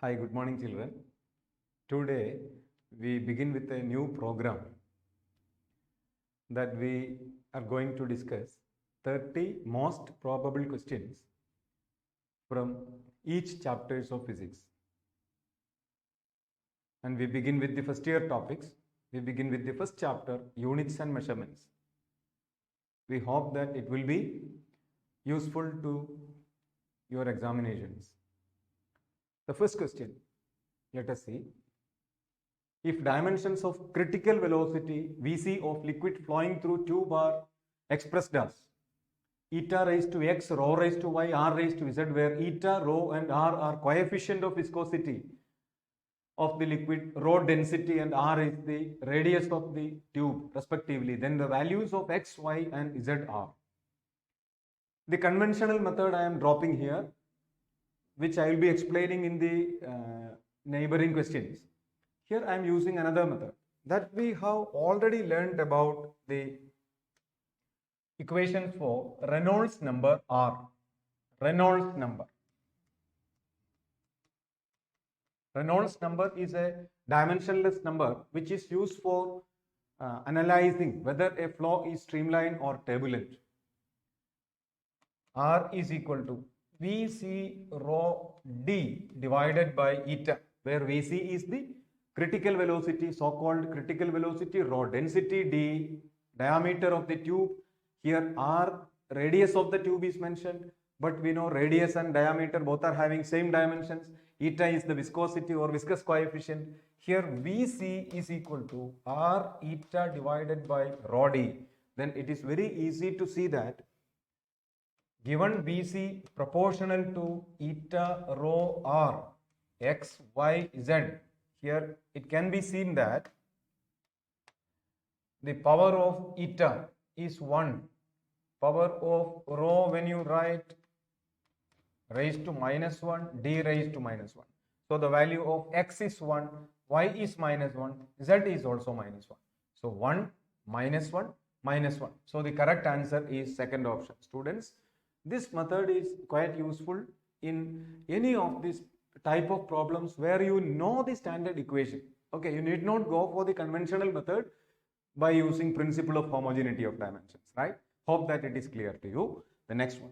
Hi, good morning, children. Today we begin with a new program that we are going to discuss 30 most probable questions from each chapters of physics. And we begin with the first year topics. We begin with the first chapter, units and measurements. We hope that it will be useful to your examinations. The first question, let us see. If dimensions of critical velocity Vc of liquid flowing through tube are expressed as eta raised to x, rho raised to y, r raised to z, where eta, rho and r are coefficient of viscosity of the liquid, rho density and r is the radius of the tube respectively, then the values of x, y and z are. The conventional method I am dropping here, which I will be explaining in the neighboring questions. Here I am using another method that we have already learned about the equation for Reynolds number R. Reynolds number. Reynolds number is a dimensionless number which is used for analyzing whether a flow is streamlined or turbulent. R is equal to Vc rho d divided by eta, where Vc is the critical velocity, so-called critical velocity, rho density, d diameter of the tube. Here r, radius of the tube is mentioned, but we know radius and diameter both are having same dimensions. Eta is the viscosity or viscous coefficient. Here Vc is equal to r eta divided by rho d. Then it is very easy to see that given Vc proportional to eta rho r x, y, z, here it can be seen that the power of eta is 1. Power of rho, when you write, raised to minus 1, d raised to minus 1. So the value of x is 1, y is minus 1, z is also minus 1. So 1, minus 1, minus 1. So the correct answer is second option. Students, this method is quite useful in any of these type of problems where you know the standard equation. Okay, you need not go for the conventional method by using principle of homogeneity of dimensions, right? Hope that it is clear to you. The next one.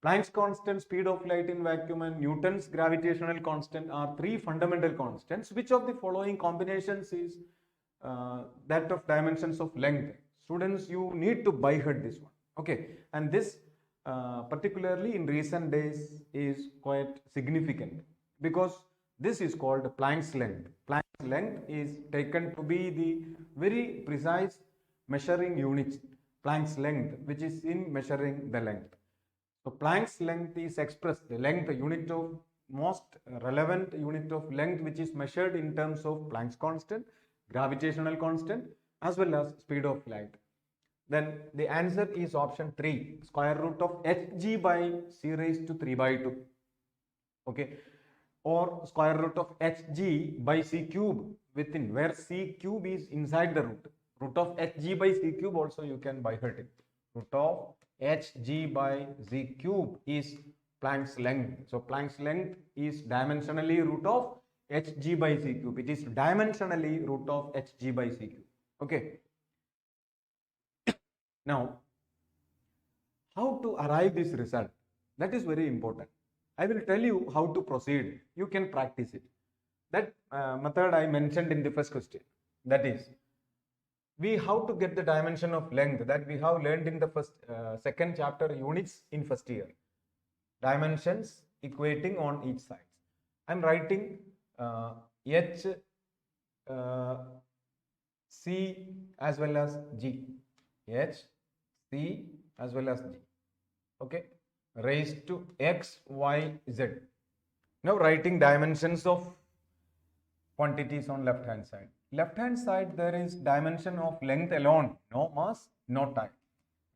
Planck's constant, speed of light in vacuum and Newton's gravitational constant are three fundamental constants. Which of the following combinations is that of dimensions of length? Students, you need to by heart this one. Okay, and this particularly in recent days is quite significant because this is called Planck's length. Planck's length is taken to be the very precise measuring unit. Planck's length, which is in measuring the length. So Planck's length is expressed, the length, the unit of most relevant unit of length, which is measured in terms of Planck's constant, gravitational constant, as well as speed of light. Then the answer is option 3, square root of hg by c raised to 3 by 2. Okay, or square root of hg by c cube within, where c cube is inside the root. Root of hg by c cube also you can by heart it. Root of hg by z cube is Planck's length. So Planck's length is dimensionally root of hg by c cube. It is dimensionally root of hg by c cube. Okay. Now, how to arrive this result? That is very important. I will tell you how to proceed. You can practice it. That method I mentioned in the first question. That is, we have to get the dimension of length that we have learned in the second chapter units in first year. Dimensions equating on each side. I am writing h, c as well as g. H, c as well as g. Okay, raised to x, y, z. Now writing dimensions of quantities on left hand side. Left hand side there is dimension of length alone, no mass, no time.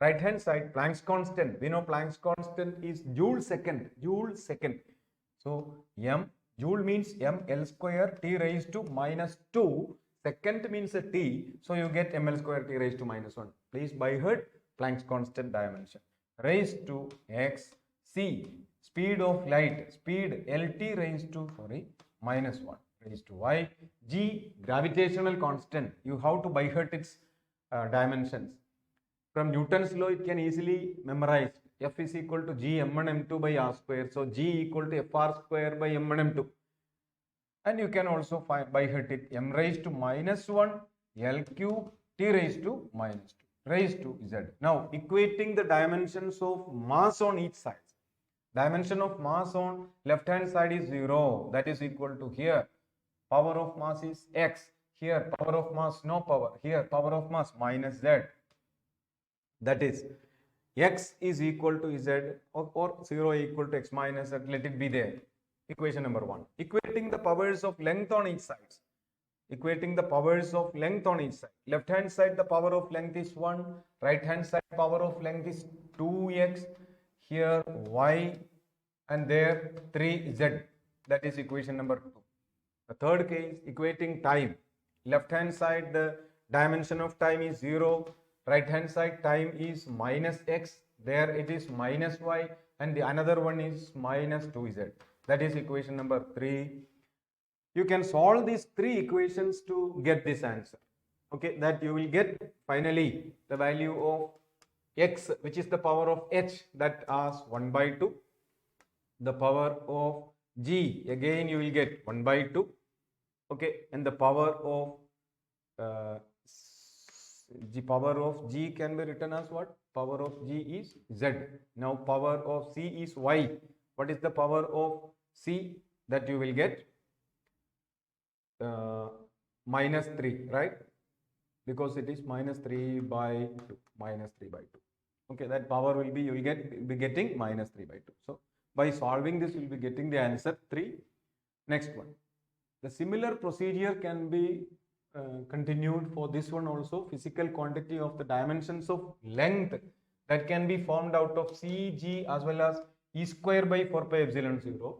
Right hand side, Planck's constant. We know Planck's constant is joule second. Joule second. So m, joule means m L square t raised to minus 2. Second means a t, so you get ml square t raised to minus 1. Please by heart Planck's constant dimension. Raised to x, c, speed of light, speed LT raised to, minus 1 raised to y. G, gravitational constant. You have to by heart its dimensions. From Newton's law, it can easily memorize. F is equal to G m1 m2 by r square. So G equal to Fr square by m1 m2. And you can also find by heart it m raised to minus 1 L cube T raised to minus 2 raised to Z. Now equating the dimensions of mass on each side. Dimension of mass on left hand side is 0. That is equal to here. Power of mass is x. Here power of mass no power. Here power of mass minus z. That is x is equal to z or 0 equal to x minus z. Let it be there. Equation number 1. Equating the powers of length on each side. Equating the powers of length on each side. Left hand side the power of length is 1. Right hand side power of length is 2x. Here y and there 3z. That is equation number 2. The third case, equating time. Left hand side the dimension of time is 0. Right hand side time is minus x. There it is minus y. And the another one is minus 2z. That is equation number 3. You can solve these 3 equations to get this answer. Okay, that you will get finally the value of x, which is the power of h, that as 1 by 2. The power of g, again you will get 1 by 2. Okay, and the power of g can be written as what? Power of g is z. Now power of c is y. What is the power of c? That you will get minus 3, right? Because it is minus 3 by 2. Minus 3 by 2. Okay, that power will be, you will be getting minus 3 by 2. So by solving this, you will be getting the answer 3. Next one. The similar procedure can be continued for this one also. Physical quantity of the dimensions of length that can be formed out of C, G as well as E square by 4 pi epsilon 0.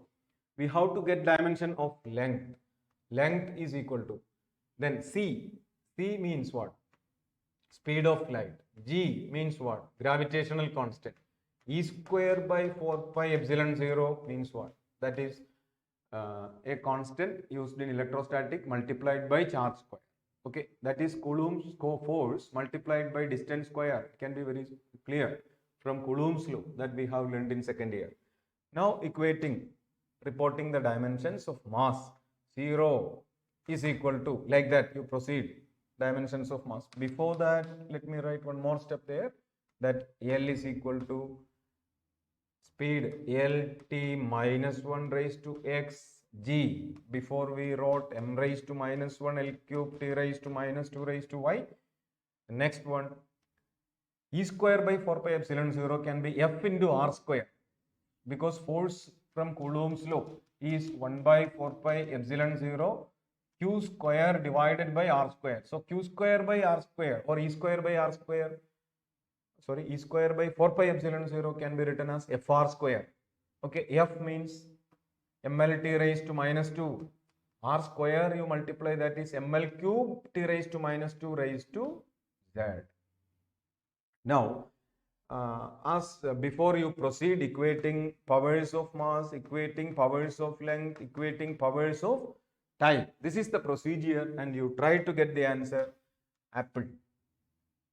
We have to get dimension of length. Length is equal to, then C. C means what? Speed of light. G means what? Gravitational constant. E square by 4 pi epsilon 0 means what? That is a constant used in electrostatic multiplied by charge square. Okay, that is Coulomb's force multiplied by distance square. It can be very clear from Coulomb's law that we have learned in second year. Now equating, reporting the dimensions of mass. 0 is equal to, like that you proceed, dimensions of mass. Before that, let me write one more step there, that L is equal to speed LT minus 1 raised to x g. Before we wrote m raised to minus 1 L cube T raised to minus 2 raised to y. The next one, E square by 4 pi epsilon 0 can be F into R square, because force from Coulomb's law is 1 by 4 pi epsilon 0 q square divided by r square. So q square by r square or E square by r square, sorry, E square by 4 pi epsilon 0 can be written as FR square. Okay, F means MLT raised to minus 2. R square you multiply, that is ML cube T raised to minus 2 raised to Z. Now, as before you proceed equating powers of mass, equating powers of length, equating powers of time. This is the procedure and you try to get the answer apple.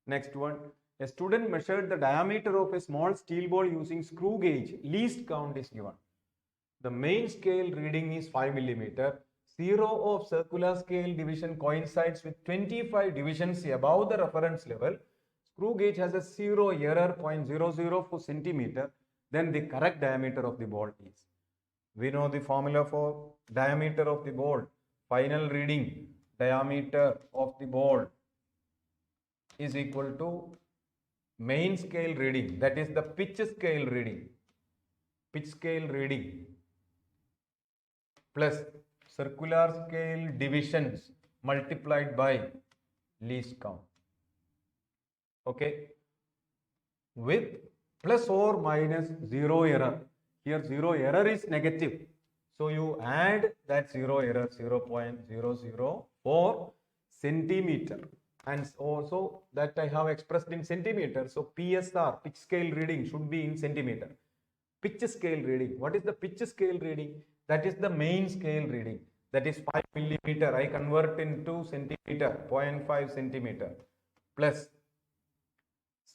Next one. A student measured the diameter of a small steel ball using screw gauge. Least count is given. The main scale reading is 5 millimeter. 0 of circular scale division coincides with 25 divisions above the reference level. Screw gauge has a 0 error 0.004 centimeter. Then the correct diameter of the ball is. We know the formula for diameter of the ball. Final reading, diameter of the ball is equal to main scale reading, that is the pitch scale reading. Pitch scale reading plus circular scale divisions multiplied by least count. Okay, with plus or minus 0 error. Here 0 error is negative. So you add that 0 error 0.004 centimeter. And also that I have expressed in centimeter. So PSR, pitch scale reading, should be in centimeter. pitch scale reading. What is the pitch scale reading? That is the main scale reading. That is 5 millimeter. I convert into centimeter, 0.5 centimeter plus.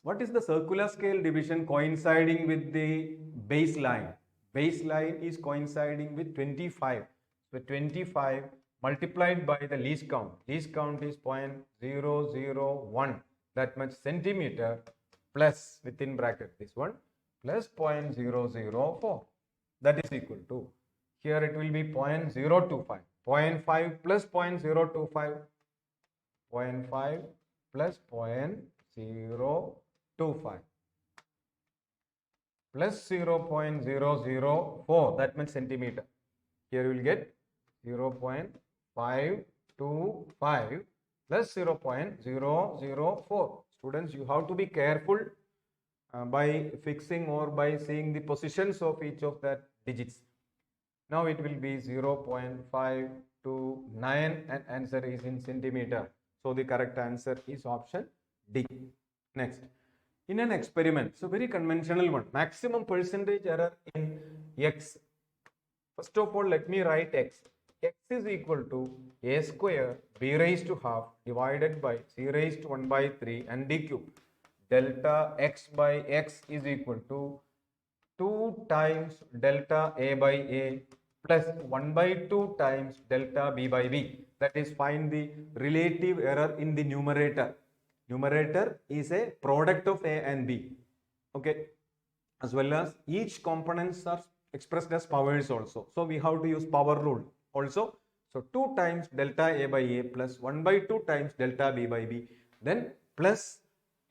What is the circular scale division coinciding with the baseline? Baseline is coinciding with 25. So 25 multiplied by the least count. Least count is 0.001. That much centimeter plus within bracket this one plus 0.004. That is equal to, here it will be 0.025. 0.5 plus 0.025. 0.5 plus 0.025 plus 0.004, that means centimeter. Here you will get 0.525 plus 0.004. Students, you have to be careful by fixing or by seeing the positions of each of that digits. Now it will be 0.529 and answer is in centimeter. So the correct answer is option D. Next, in an experiment, so very conventional one, maximum percentage error in X. First of all, let me write X. X is equal to A square B raised to half divided by C raised to 1 by 3 and D cube. Delta X by X is equal to 2 times delta A by A plus 1 by 2 times delta B by B. That is, find the relative error in the numerator. Numerator is a product of A and B. Okay. As well as each components are expressed as powers also. So we have to use power rule also. So 2 times delta A by A plus 1 by 2 times delta B by B. Then plus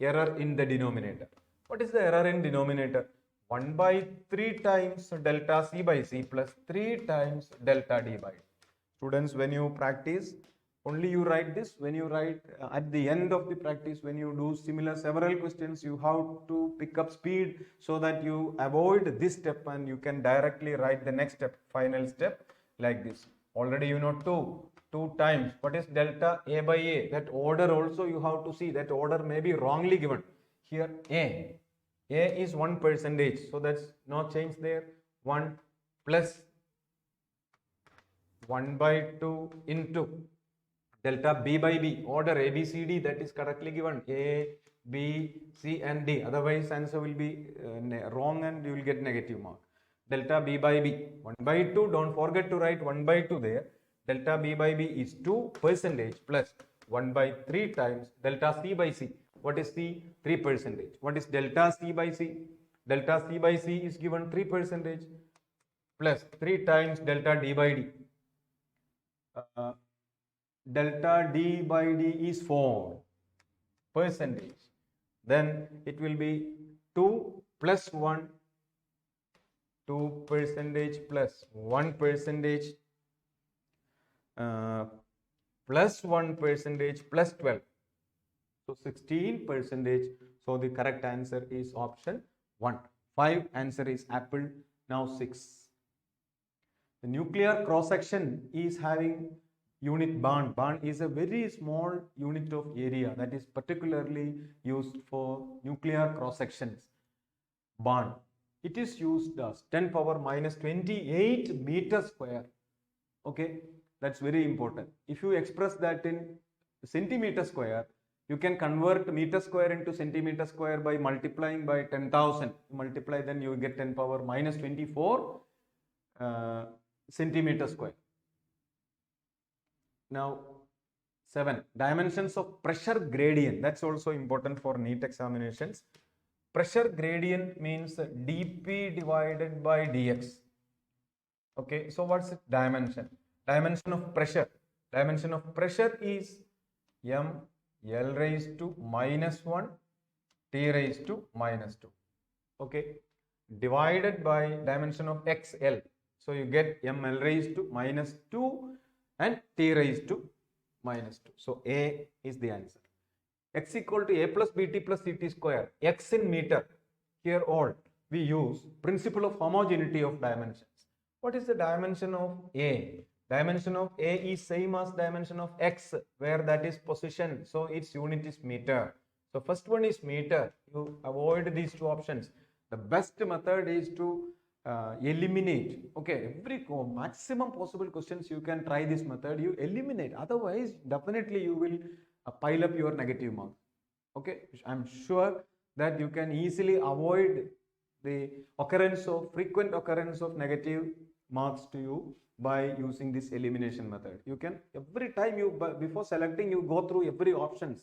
error in the denominator. What is the error in denominator? 1 by 3 times delta C by C plus 3 times delta D by D. Students, when you practice, only you write this. When you write at the end of the practice, when you do similar several questions, you have to pick up speed so that you avoid this step and you can directly write the next step, final step like this. Already you know 2 times. What is delta A by A? That order also you have to see. That order may be wrongly given. Here A is 1%. So that's no change there. 1 plus 1 by 2 into delta B by B, order A, B, C, D, that is correctly given. A, B, C and D. Otherwise answer will be wrong and you will get negative mark. Delta B by B, 1 by 2, don't forget to write 1 by 2 there. Delta B by B is 2% plus 1 by 3 times delta C by C. What is C? 3%. What is delta C by C? Delta C by C is given 3% plus 3 times delta D by D. Delta D by D is 4%. Then it will be 2 plus 1, 2% plus 1% plus 1% plus 12. So 16%. So the correct answer is option 1. 5 answer is apple. Now 6. The nuclear cross section is having unit barn. Barn is a very small unit of area that is particularly used for nuclear cross sections. Barn. It is used as 10 power minus 28 meter square. Okay, that's very important. If you express that in centimeter square, you can convert meter square into centimeter square by multiplying by 10,000. Multiply, then you will get 10 power minus 24 centimeter square. Now 7, dimensions of pressure gradient. That's also important for NEET examinations. Pressure gradient means dP divided by dx. Okay, so what's the dimension? Dimension of pressure. Dimension of pressure is m L raised to minus 1 T raised to minus 2. Okay, divided by dimension of XL. So you get m L raised to minus 2 and T raised to minus 2. So A is the answer. X equal to A plus BT plus CT square. X in meter. Here all we use principle of homogeneity of dimensions. What is the dimension of A? Dimension of A is same as dimension of X, where that is position. So its unit is meter. So first one is meter. You avoid these two options. The best method is to eliminate. Okay, every maximum possible questions you can try this method, you eliminate. Otherwise, definitely you will pile up your negative marks. Okay, I'm sure that you can easily avoid the frequent occurrence of negative marks to you by using this elimination method. You can, every time you, before selecting, you go through every options.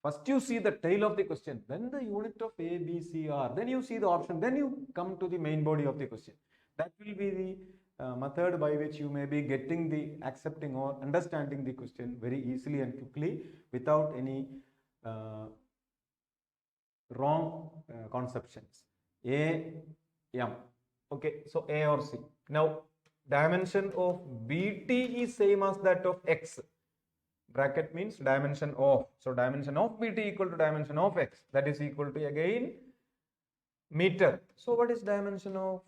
First you see the tail of the question, then the unit of A, B, C, R, then you see the option, then you come to the main body of the question. That will be the method by which you may be getting the accepting or understanding the question very easily and quickly without any wrong conceptions. A, M. Okay, so A or C. Now, dimension of BT is same as that of X. Bracket means dimension of. So, dimension of BT equal to dimension of X. That is equal to again meter. So, what is dimension of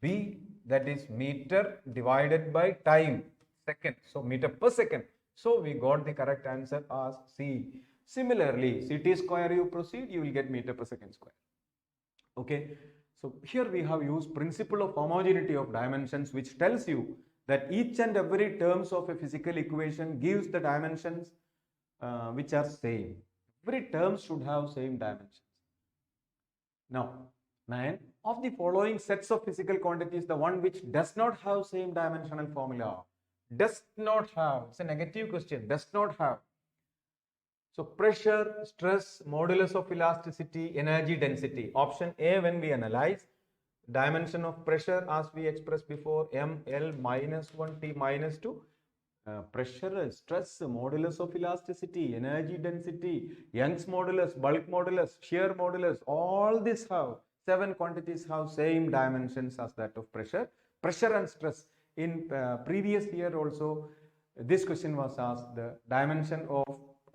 B? That is meter divided by time, second. So, meter per second. So, we got the correct answer as C. Similarly, CT square you proceed, you will get meter per second square. Okay. So, here we have used principle of homogeneity of dimensions, which tells you that each and every terms of a physical equation gives the dimensions which are same. Every term should have same dimensions. Now, 9. Of the following sets of physical quantities, the one which does not have same dimensional formula. Does not have. It's a negative question. Does not have. So, pressure, stress, modulus of elasticity, energy density. Option A, when we analyze, dimension of pressure as we expressed before, M, L minus 1, T minus 2. Pressure, stress, modulus of elasticity, energy density, Young's modulus, bulk modulus, shear modulus, all these have, 7 quantities have same dimensions as that of pressure. Pressure and stress. In previous year also, this question was asked, the dimension of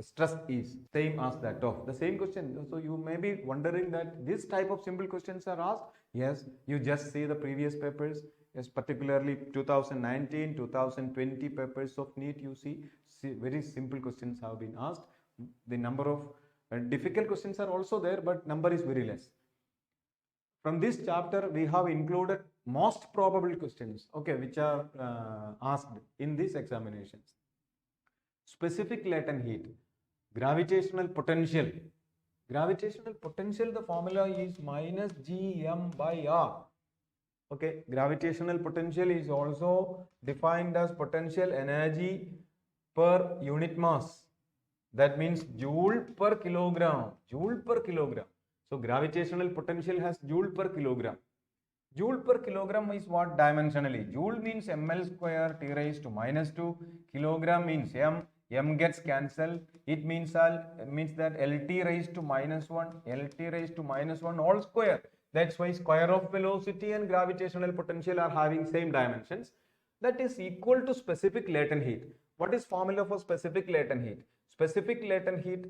stress is same as that of. The same question. So you may be wondering that this type of simple questions are asked. Yes, you just see the previous papers. Yes, particularly 2019, 2020 papers of Neet, you see very simple questions have been asked. The number of difficult questions are also there, but number is very less. From this chapter, we have included most probable questions, okay, which are asked in these examinations. Specific latent heat, gravitational potential. Gravitational potential, the formula is minus Gm by R. Okay, gravitational potential is also defined as potential energy per unit mass. That means joule per kilogram. Joule per kilogram. So, gravitational potential has joule per kilogram. Joule per kilogram is what dimensionally? Joule means ml square T raised to minus 2. Kilogram means m. M gets cancelled. It means that LT raised to minus 1. LT raised to minus 1 all square. That's why square of velocity and gravitational potential are having same dimensions. That is equal to specific latent heat. What is formula for specific latent heat? Specific latent heat,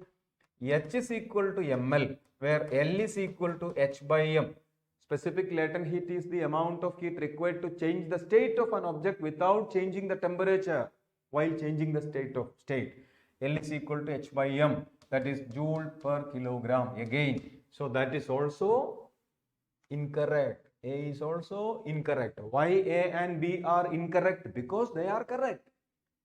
H is equal to ml, where L is equal to H by m. Specific latent heat is the amount of heat required to change the state of an object without changing the temperature while changing the state. L is equal to H by m, that is joule per kilogram again. So that is also incorrect. A is also incorrect. Why A and B are incorrect? Because they are correct.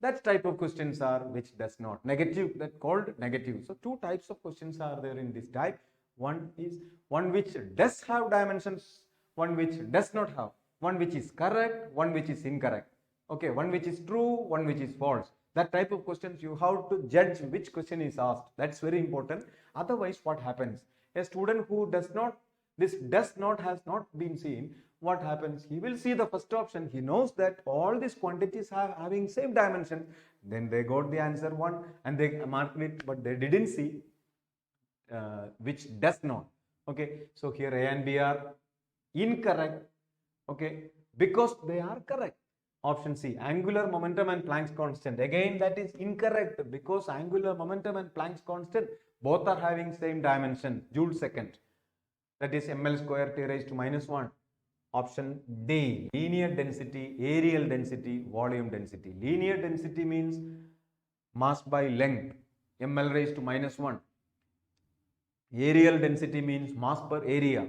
That type of questions are which does not. Negative, that called negative. So two types of questions are there in this type. One is one which does have dimensions, one which does not have, one which is correct, one which is incorrect. Okay, one which is true, one which is false. That type of questions you have to judge which question is asked. That's very important. Otherwise, what happens? A student who does not, this does not has not been seen, what happens? He will see the first option. He knows that all these quantities are having same dimension. Then they got the answer 1 and they marked it, but they didn't see which does not. Okay, so here A and B are incorrect. Okay, because they are correct. Option C, angular momentum and Planck's constant. Again, that is incorrect because angular momentum and Planck's constant both are having same dimension, joule second. That is ml square T raised to minus 1. Option D, linear density, areal density, volume density. Linear density means mass by length, ml raised to minus 1. Areal density means mass per area,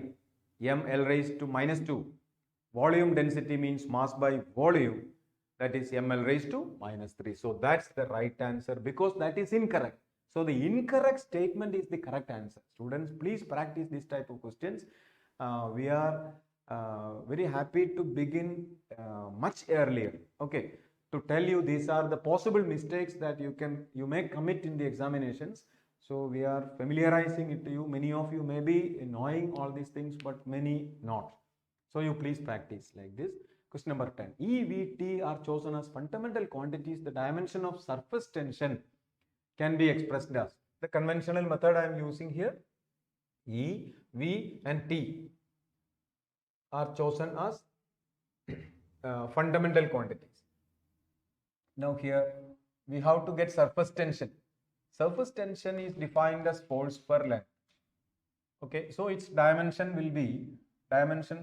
ml raised to minus 2. volume density means mass by volume, that is ml raised to minus 3. So that's the right answer because that is incorrect. So the incorrect statement is the correct answer. Students, please practice this type of questions. We are very happy to begin much earlier, okay, to tell you these are the possible mistakes that you may commit in the examinations. So we are familiarizing it to you. Many of you may be knowing all these things, but many not. So you please practice like this. Question number 10. E, V, T are chosen as fundamental quantities. The dimension of surface tension can be expressed as. The conventional method I am using here, E, V and T are chosen as fundamental quantities. Now here we have to get surface tension. Surface tension is defined as force per length. Okay, so its dimension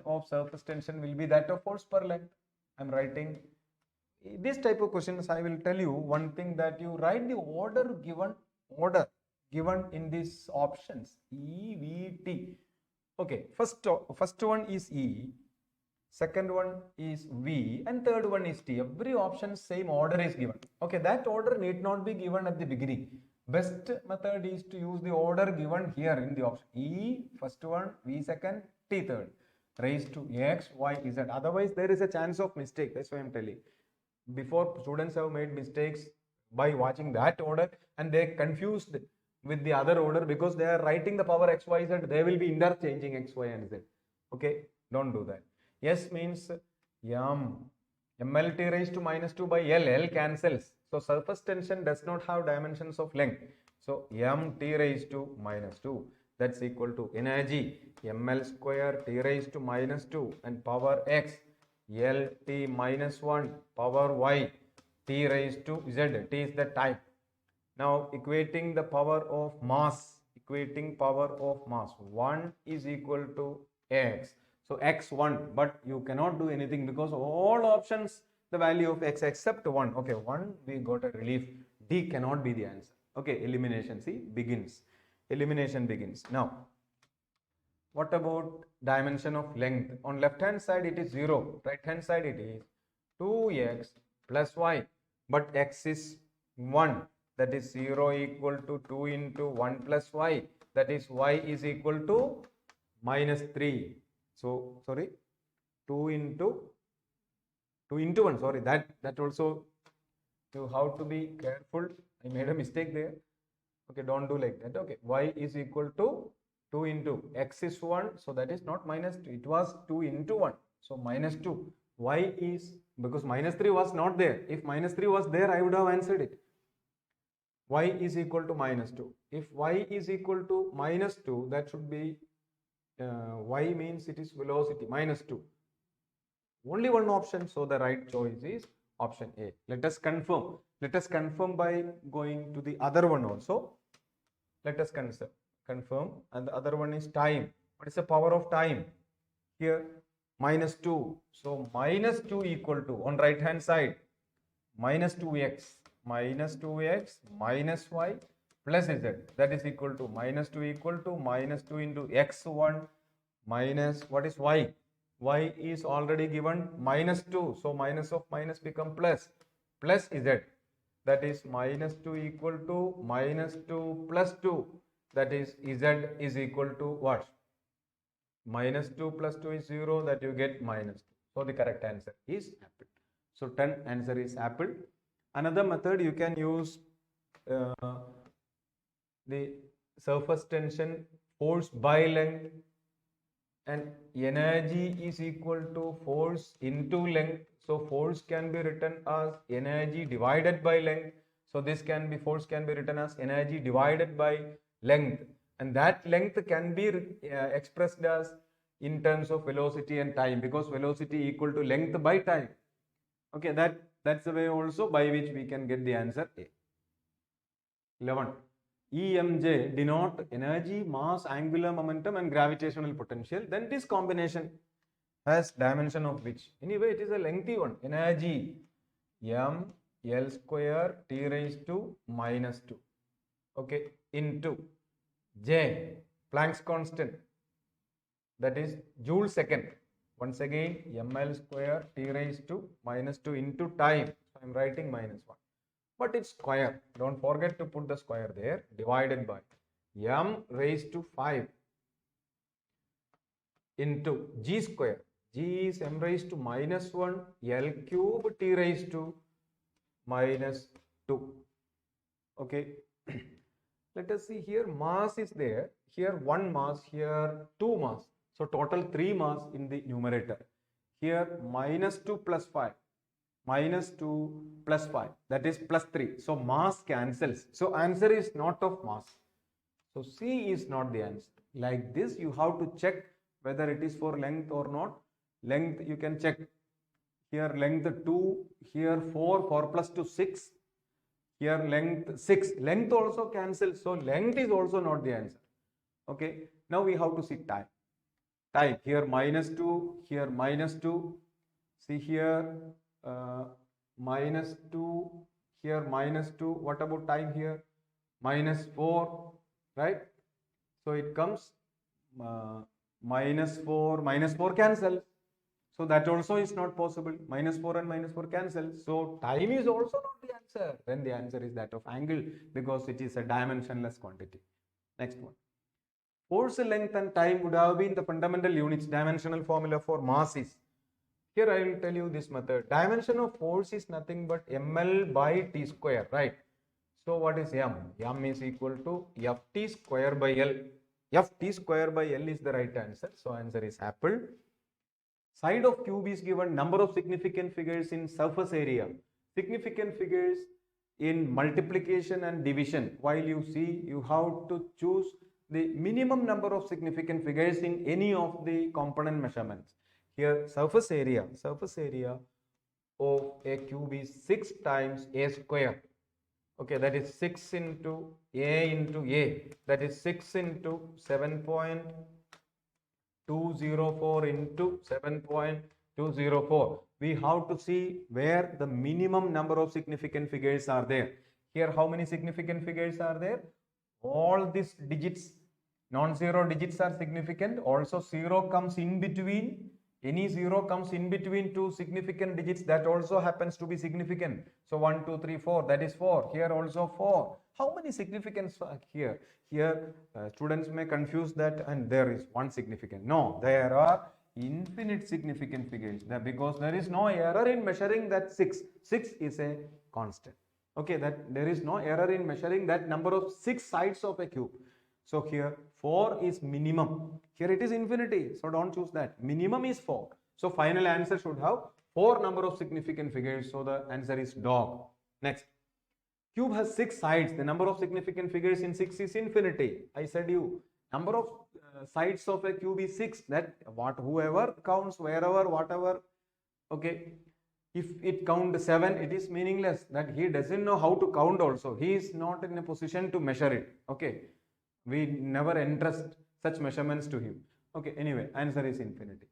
of surface tension will be that of force per length. I'm writing this type of questions. I will tell you one thing, that you write the order given in these options, E, V, T. Okay, first one is E, second one is V, and third one is T. Every option same order is given. Okay, that order need not be given at the beginning. Best method is to use the order given here in the option. E first one, V second, T third, raised to X, Y, Z. Otherwise, there is a chance of mistake. That's why I'm telling. Before, students have made mistakes by watching that order and they confused with the other order because they are writing the power X, Y, Z. They will be interchanging X, Y, and Z. Okay, don't do that. S means MLT raised to minus 2 by L cancels. So surface tension does not have dimensions of length. So MT raised to minus 2, that's equal to energy ML square T raised to minus 2 and power X LT minus 1 power Y T raised to Z. T is the time. Now equating the power of mass, 1 is equal to X. So x1, but you cannot do anything because all options the value of x except 1. Okay, 1 we got a relief. D cannot be the answer. Okay, elimination begins. Elimination begins. Now, what about dimension of length? On left hand side it is 0, right hand side it is 2x plus y, but x is 1, that is 0 equal to 2 into 1 plus y, that is y is equal to minus 3. So, sorry, 2 into 1, sorry, that also you have to be careful. I made a mistake there. Okay, don't do like that. Okay, y is equal to 2 into x is 1, so that is not minus 2. It was 2 into 1, so minus 2. Y is, because minus 3 was not there. If minus 3 was there, I would have answered it. Y is equal to minus 2. If y is equal to minus 2, that should be y means it is velocity minus 2. Only one option, so the right choice is option A. Let us confirm. Let us confirm by going to the other one also. Let us confirm. And the other one is time. What is the power of time? Here minus 2. So minus 2 equal to, on right hand side, minus 2x minus y plus z, that is equal to minus 2 equal to minus 2 into x1 minus, what is y? Y is already given minus 2, so minus of minus become plus z, that is minus 2 equal to minus 2 plus 2, that is z is equal to what? Minus 2 plus 2 is 0, that you get minus 2. So the correct answer is apple. So 10 answer is apple. Another method you can use the surface tension, force by length, and energy is equal to force into length. So force can be written as energy divided by length. So this can be, force can be written as energy divided by length, and that length can be expressed as in terms of velocity and time, because velocity equal to length by time. Okay, that's the way also by which we can get the answer A. 11. EMJ denote energy, mass, angular momentum and gravitational potential. Then this combination has dimension of which? Anyway, it is a lengthy one. Energy m L square T raised to minus 2. Okay, into J, Planck's constant, that is Joule second. Once again, ml square t raised to minus 2 into time. So I'm writing minus 1. But it's square. Don't forget to put the square there. Divided by m raised to 5 into g square. G is m raised to minus 1 L cube t raised to minus 2. Okay. Let us see here. Mass is there. Here 1 mass. Here 2 mass. So total 3 mass in the numerator. Here minus 2 plus 5. Minus 2 plus 5. That is plus 3. So mass cancels. So answer is not of mass. So C is not the answer. Like this, you have to check whether it is for length or not. Length you can check. Here length 2. Here 4. 4 plus 2 6. Here length 6. Length also cancels. So length is also not the answer. Okay. Now we have to see time. Time. Here minus 2. Here minus 2. See here minus 2. Here minus 2. What about time here? Minus 4. Right? So it comes minus 4. Minus 4 cancels. So that also is not possible. Minus 4 and minus 4 cancel. So time is also not the answer. Then the answer is that of angle because it is a dimensionless quantity. Next one. Force length and time would have been the fundamental units. Dimensional formula for mass is. Here I will tell you this method. Dimension of force is nothing but ml by t square. Right. So what is m? M is equal to ft square by L. Ft square by L is the right answer. So answer is apple. Side of cube is given number of significant figures in surface area. Significant figures in multiplication and division. While you see, you have to choose the minimum number of significant figures in any of the component measurements. Here surface area of a cube is 6 times a square. Okay, that is 6 into a. That is 6 into 7.204 into 7.204. We have to see where the minimum number of significant figures are there. Here how many significant figures are there? All these digits, non-zero digits are significant. Also 0 comes in between. Any 0 comes in between two significant digits, that also happens to be significant. So 1, 2, 3, 4, that is 4. Here also 4. How many significance here? Here students may confuse that and there is one significant. No, there are infinite significant figures because there is no error in measuring that 6. 6 is a constant. Okay, that there is no error in measuring that number of 6 sides of a cube. So here 4 is minimum. Here it is infinity. So don't choose that. Minimum is 4. So final answer should have 4 number of significant figures. So the answer is dog. Next. Cube has 6 sides. The number of significant figures in 6 is infinity. I said you. Number of sides of a cube is 6. That whoever counts, wherever, whatever. Okay. If it counts 7, it is meaningless. That he doesn't know how to count also. He is not in a position to measure it. Okay. We never entrust such measurements to him. Okay, anyway, answer is infinity.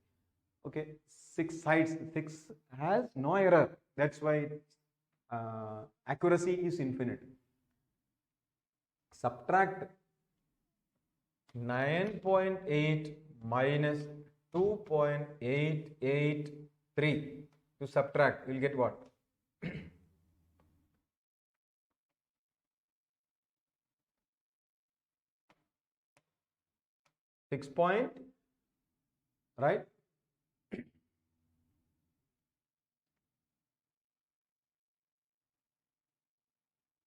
Okay, 6 sides, 6 has no error. That's why accuracy is infinite. Subtract 9.8 minus 2.883. To subtract, we'll get what? 6 point, right?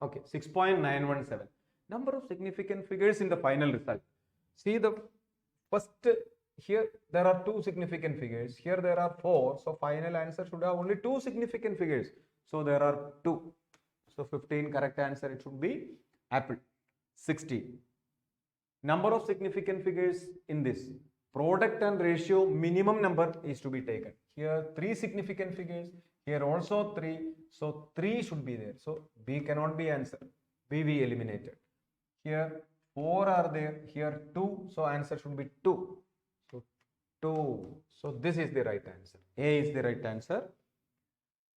Okay, 6.917. Number of significant figures in the final result. See the first, here there are 2 significant figures. Here there are 4. So final answer should have only 2 significant figures. So there are 2. So 15 correct answer. It should be apple. 16. Number of significant figures in this. Product and ratio minimum number is to be taken. Here 3 significant figures. Here also 3. So 3 should be there. So B cannot be answer. B we eliminated. Here 4 are there. Here 2. So answer should be 2. So 2. So this is the right answer. A is the right answer.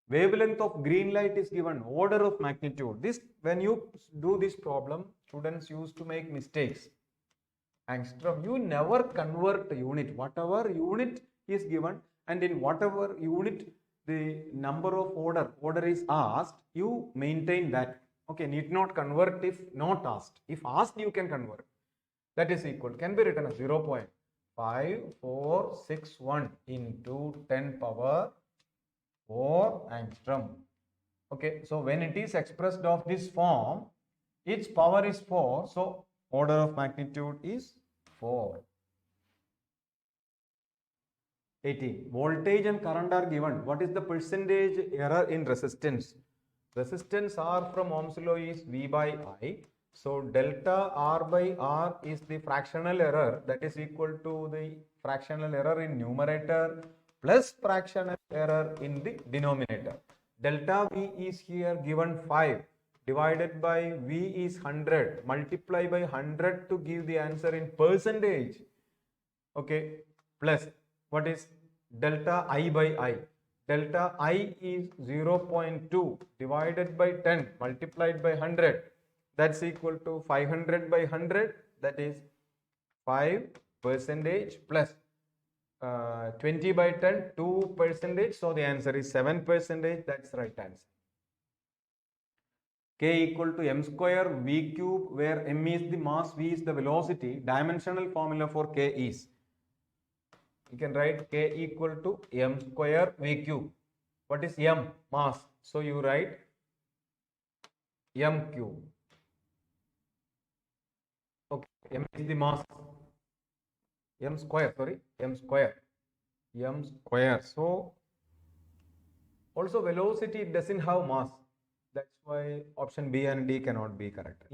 Wavelength of green light is given. Order of magnitude. This, when you do this problem, students used to make mistakes. Angstrom, you never convert unit. Whatever unit is given, and in whatever unit the number of order is asked, you maintain that. Okay, need not convert if not asked. If asked, you can convert. That is equal, can be written as 0.5461 into 10 power 4 angstrom. Okay, so when it is expressed of this form, its power is 4, so order of magnitude is 4. 18. Voltage and current are given. What is the percentage error in resistance? Resistance R from Ohm's law is V by I. So delta R by R is the fractional error, that is equal to the fractional error in numerator plus fractional error in the denominator. Delta V is here given 5 divided by V is 100, multiply by 100 to give the answer in percentage. Okay, plus what is delta I by I? Delta I is 0.2 divided by 10 multiplied by 100. That's equal to 500 by 100. That is 5% plus 20 by 10, 2%. So the answer is 7%. That's the right answer. K equal to m square v cube, where m is the mass, v is the velocity. Dimensional formula for K is, you can write K equal to m square v cube. What is m? Mass. So you write m cube. Okay, m is the mass. M square. So also velocity doesn't have mass. That's why option B and D cannot be correct.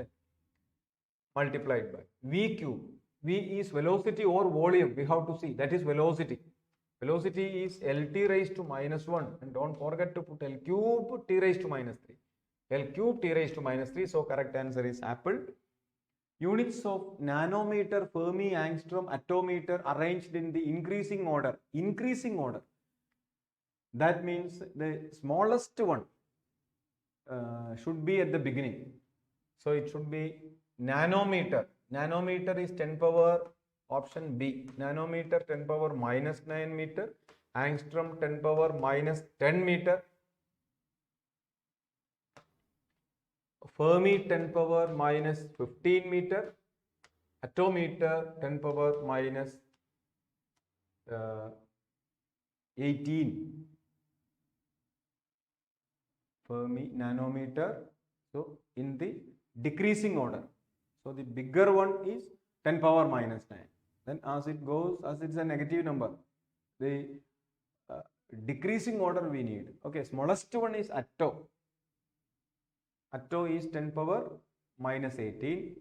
Multiplied by v cube. V is velocity or volume. We have to see. That is velocity. Velocity is LT raised to minus 1. And don't forget to put L cube T raised to minus 3. L cube T raised to minus 3. So correct answer is apple. Units of nanometer, Fermi, angstrom, attometer arranged in the increasing order. Increasing order. That means the smallest one should be at the beginning. So it should be nanometer. Nanometer is 10 power, option B. Nanometer 10 power minus 9 meter. Angstrom 10 power minus 10 meter. Fermi 10 power minus 15 meter. Attometer 10 power minus 18. Fermi, nanometer. So in the decreasing order. So the bigger one is 10 power minus 9. Then as it goes, as it's a negative number, the decreasing order we need. Okay, smallest one is atto. Atto is 10 power minus 18.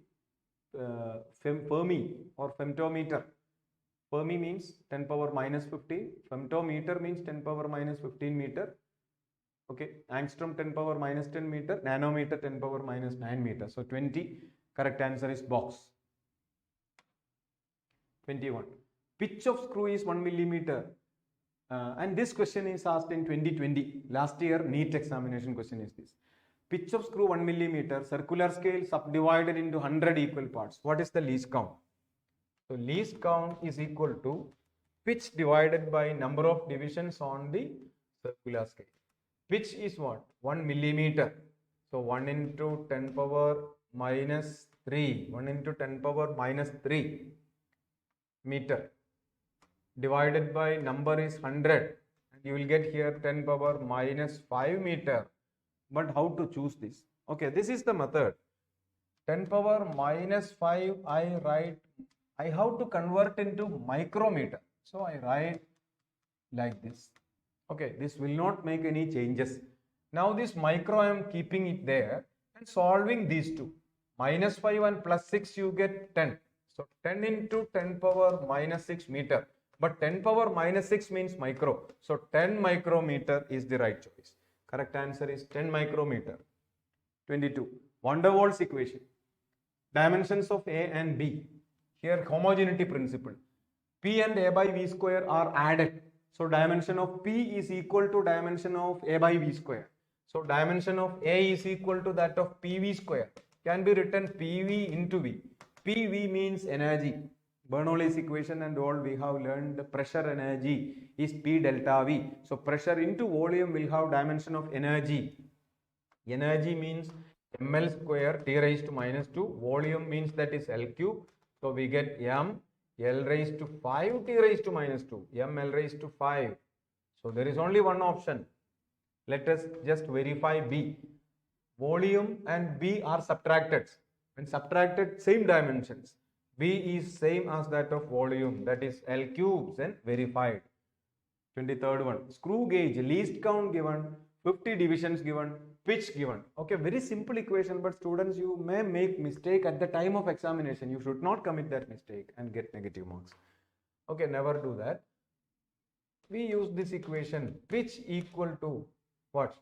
Fermi or femtometer. Fermi means 10 power minus 15. Femtometer means 10 power minus 15 meter. Okay, angstrom 10 power minus 10 meter. Nanometer 10 power minus 9 meter. So 20. Correct answer is box. 21. Pitch of screw is 1 millimeter. And this question is asked in 2020. Last year, Neet examination question is this. Pitch of screw 1 millimeter, circular scale subdivided into 100 equal parts. What is the least count? So least count is equal to pitch divided by number of divisions on the circular scale. Pitch is what? 1 millimeter. So 1 into 10 power minus 3. 1 into 10 power minus 3 meter. Divided by number is 100. And you will get here 10 power minus 5 meter. But how to choose this? Okay, this is the method. 10 power minus 5, I have to convert into micrometer. So I write like this. Okay, this will not make any changes. Now this micro I am keeping it there and solving these two. Minus 5 and plus 6 you get 10. So 10 into 10 power minus 6 meter. But 10 power minus 6 means micro. So 10 micrometer is the right choice. Correct answer is 10 micrometer. 22. Van der Waals equation. Dimensions of A and B. Here homogeneity principle. P and A by V square are added. So dimension of P is equal to dimension of A by V square. So dimension of A is equal to that of PV square. Can be written PV into V. PV means energy. Bernoulli's equation and all we have learned, the pressure energy is P delta V. So pressure into volume will have dimension of energy. Energy means ml square T raised to minus 2. Volume means that is L cube. So we get m L raised to 5 T raised to minus 2. M L raised to 5. So there is only one option. Let us just verify B. Volume and B are subtracted. When subtracted, same dimensions. B is same as that of volume, that is L cubes, and verified. 23rd one, screw gauge, least count given, 50 divisions given, pitch given. Okay, very simple equation, but students, you may make mistake at the time of examination. You should not commit that mistake and get negative marks. Okay, never do that. We use this equation, pitch equal to what?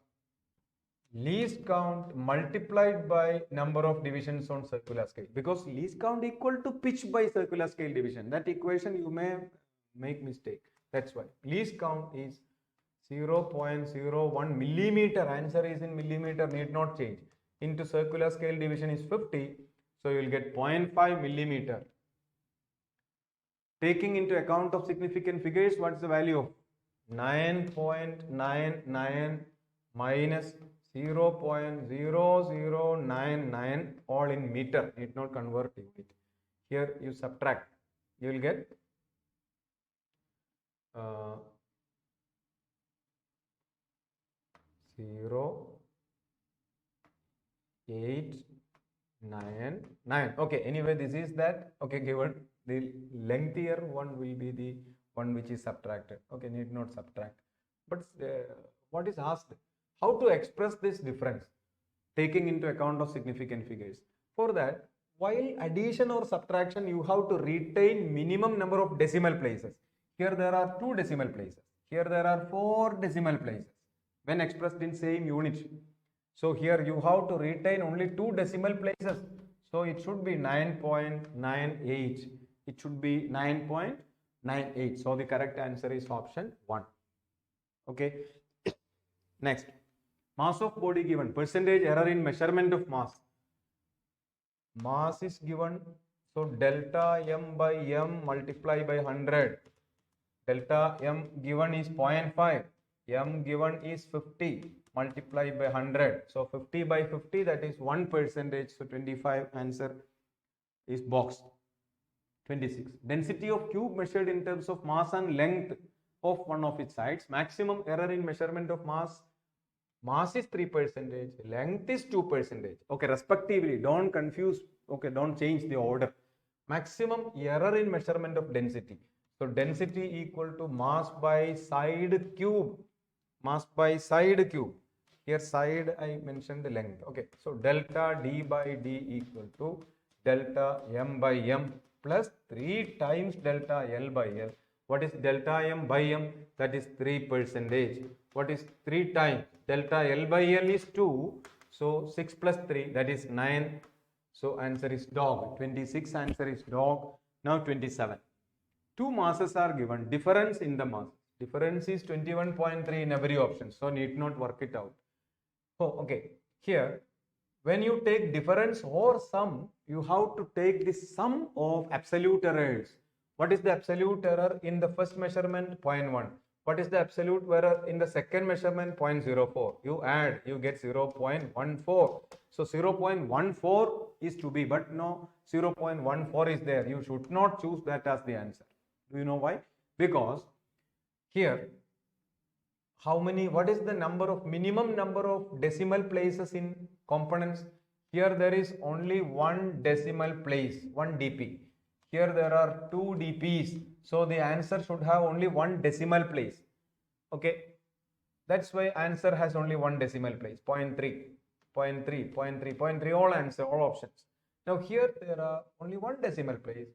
Least count multiplied by number of divisions on circular scale, because least count equal to pitch by circular scale division. That equation you may make mistake. That's why least count is 0.01 millimeter. Answer is in millimeter, need not change. Into circular scale division is 50, so you will get 0.5 millimeter. Taking into account of significant figures, what's the value of 9.99 minus 0.0099 all in meter, need not convert it. Here you subtract, you will get 0.899. Okay, anyway, this is that. Okay, given the lengthier one will be the one which is subtracted. Okay, need not subtract. But what is asked? How to express this difference taking into account of significant figures? For that, while addition or subtraction, you have to retain minimum number of decimal places. Here there are 2 decimal places. Here there are 4 decimal places when expressed in same unit. So here you have to retain only 2 decimal places. So it should be 9.98. It should be 9.98. So the correct answer is option 1. Okay. Next. Mass of body given, percentage error in measurement of mass. Mass is given, so delta m by m multiply by 100. Delta m given is 0.5, m given is 50, multiply by 100. So 50 by 50, that is 1%. So 25 answer is box. 26. Density of cube measured in terms of mass and length of one of its sides. Maximum error in measurement of mass. Mass is 3%, length is 2%. Okay, respectively, don't confuse. Okay, don't change the order. Maximum error in measurement of density. So density equal to mass by side cube. Mass by side cube. Here side I mentioned the length. Okay, so delta d by d equal to delta m by m plus 3 times delta L by L. What is delta m by m? That is 3%. What is 3 times? Delta L by L is 2. So 6 plus 3, that is 9. So answer is dog. 26 answer is dog. Now 27. 2 masses are given. Difference in the mass. Difference is 21.3 in every option. So need not work it out. Oh, okay. Here, when you take difference or sum, you have to take the sum of absolute errors. What is the absolute error in the first measurement? 0.1. What is the absolute error in the second measurement? 0.04. You add, you get 0.14. So 0.14 is to be, but no, 0.14 is there. You should not choose that as the answer. Do you know why? Because here, what is the minimum number of decimal places in components? Here there is only 1 decimal place, 1 dp. Here there are 2 dp's. So the answer should have only 1 decimal place. Okay. That's why answer has only 1 decimal place. 0.3, 0.3, 0.3, 0.3, all answer, all options. Now here there are only 1 decimal place.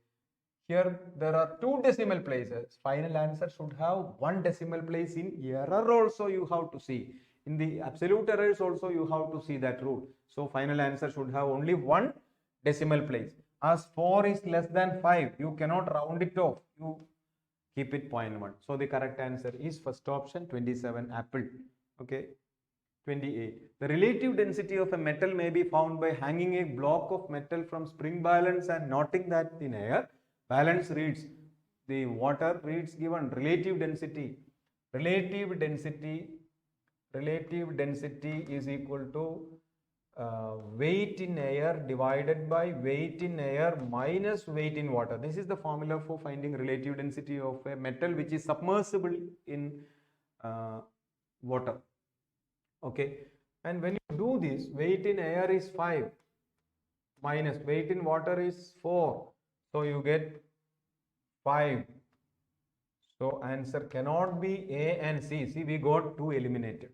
Here there are 2 decimal places. Final answer should have 1 decimal place. In error also you have to see. In the absolute errors also you have to see that rule. So final answer should have only 1 decimal place. As 4 is less than 5, you cannot round it off. You keep it 0.1. So the correct answer is first option, 27, apple. Okay. 28. The relative density of a metal may be found by hanging a block of metal from spring balance and knotting that in air. Balance reads, the water reads given relative density. Relative density is equal to weight in air divided by weight in air minus weight in water. This is the formula for finding relative density of a metal which is submersible in water. Okay, and when you do this, weight in air is 5 minus weight in water is 4, so you get 5. So answer cannot be A and C. See, we got 2 eliminated.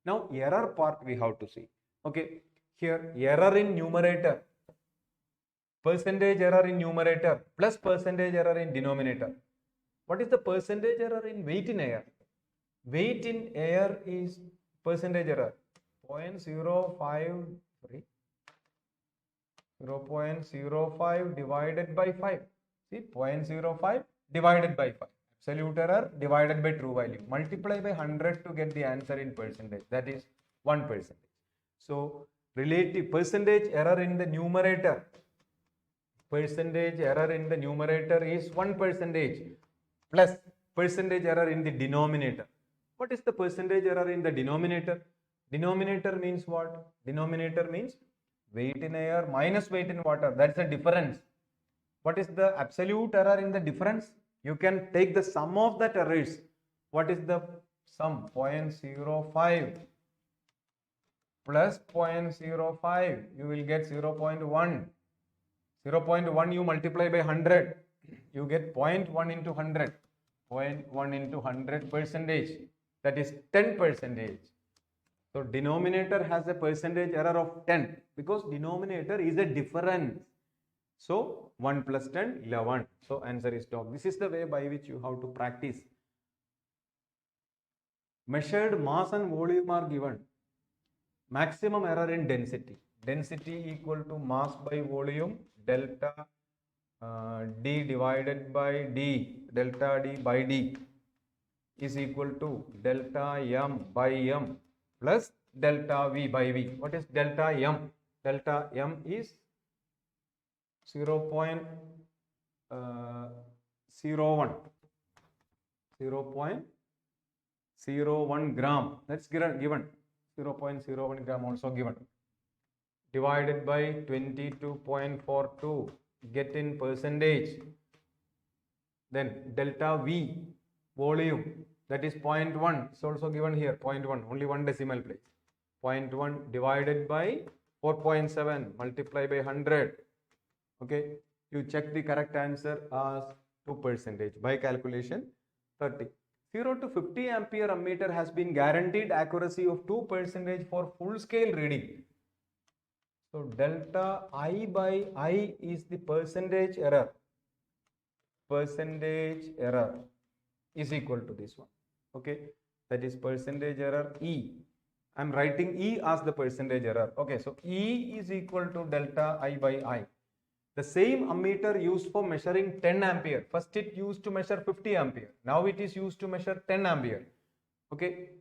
Now error part we have to see. Okay, here error in numerator, percentage error in numerator plus percentage error in denominator. What is the percentage error in weight in air? Weight in air is percentage error 0.05 divided by 5. See, 0.05 divided by 5. Absolute error divided by true value. Multiply by 100 to get the answer in percentage. That is 1%. So, relative percentage error in the numerator. Percentage error in the numerator is 1% plus percentage error in the denominator. What is the percentage error in the denominator? Denominator means what? Denominator means weight in air minus weight in water. That's the difference. What is the absolute error in the difference? You can take the sum of that errors. What is the sum? 0.05 plus 0.05. You will get 0.1. 0.1 you multiply by 100. You get 0.1 into 100. 0.1 into 100%. That is 10%. So denominator has a percentage error of 10 because denominator is a difference. So 1 plus 10, 11. So answer is dog. This is the way by which you have to practice. Measured mass and volume are given. Maximum error in density. Density equal to mass by volume, delta D divided by D, delta D by D is equal to delta M by M plus delta V by V. What is delta M? Delta M is 0.01 gram. That's given. 0.01 gram also given. Divided by 22.42. Get in percentage. Then delta V volume, that is 0.1. It's also given here 0.1. Only one decimal place. 0.1 divided by 4.7. Multiply by 100. Okay, you check the correct answer as 2% by calculation 30. 0 to 50 ampere ammeter has been guaranteed accuracy of 2% for full scale reading. So delta I by I is the percentage error. Percentage error is equal to this one. Okay, that is percentage error E. I am writing E as the percentage error. Okay, so E is equal to delta I by I. The same ammeter used for measuring 10 ampere. First it used to measure 50 ampere. Now it is used to measure 10 ampere. Okay.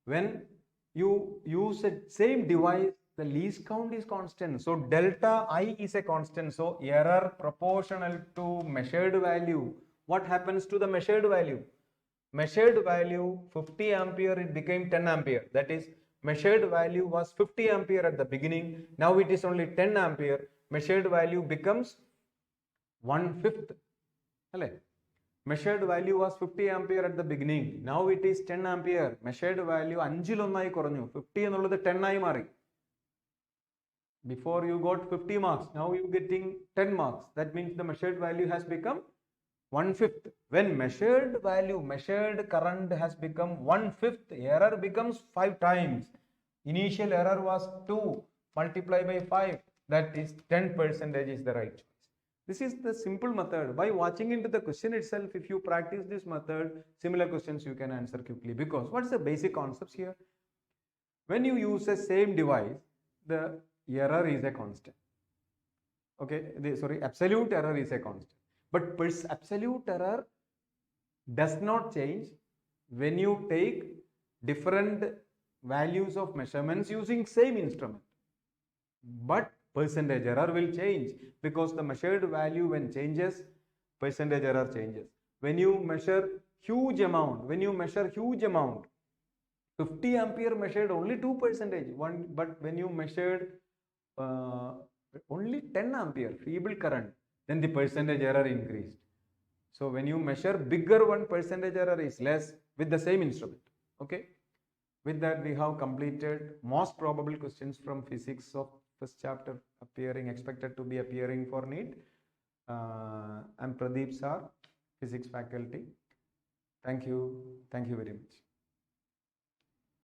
When you use the same device, the least count is constant. So delta I is a constant. So error proportional to measured value. What happens to the measured value? Measured value 50 ampere, it became 10 ampere. That is, measured value was 50 ampere at the beginning. Now it is only 10 ampere. Measured value becomes 1/5. Measured value was 50 ampere at the beginning. Now it is 10 ampere. Measured value 5 koranu. 50 എന്നുള്ളത് 10 ആയി മാറി. Before you got 50 marks. Now you getting 10 marks. That means the measured value has become 1/5. When measured value, measured current has become 1/5, error becomes 5 times. Initial error was 2 multiplied by 5. That is 10% is the right choice. This is the simple method. By watching into the question itself, if you practice this method, similar questions you can answer quickly. Because what is the basic concepts here? When you use the same device, the error is a constant. Okay, absolute error is a constant. But absolute error does not change when you take different values of measurements using same instrument. But percentage error will change, because the measured value when changes, percentage error changes. When you measure huge amount, 50 ampere measured only 2%, but when you measured only 10 ampere feeble current, then the percentage error increased. So when you measure bigger one, percentage error is less with the same instrument. Okay. With that, we have completed most probable questions from physics of first chapter expected to be appearing for Neet. I'm Pradeep Sir, physics faculty. Thank you very much.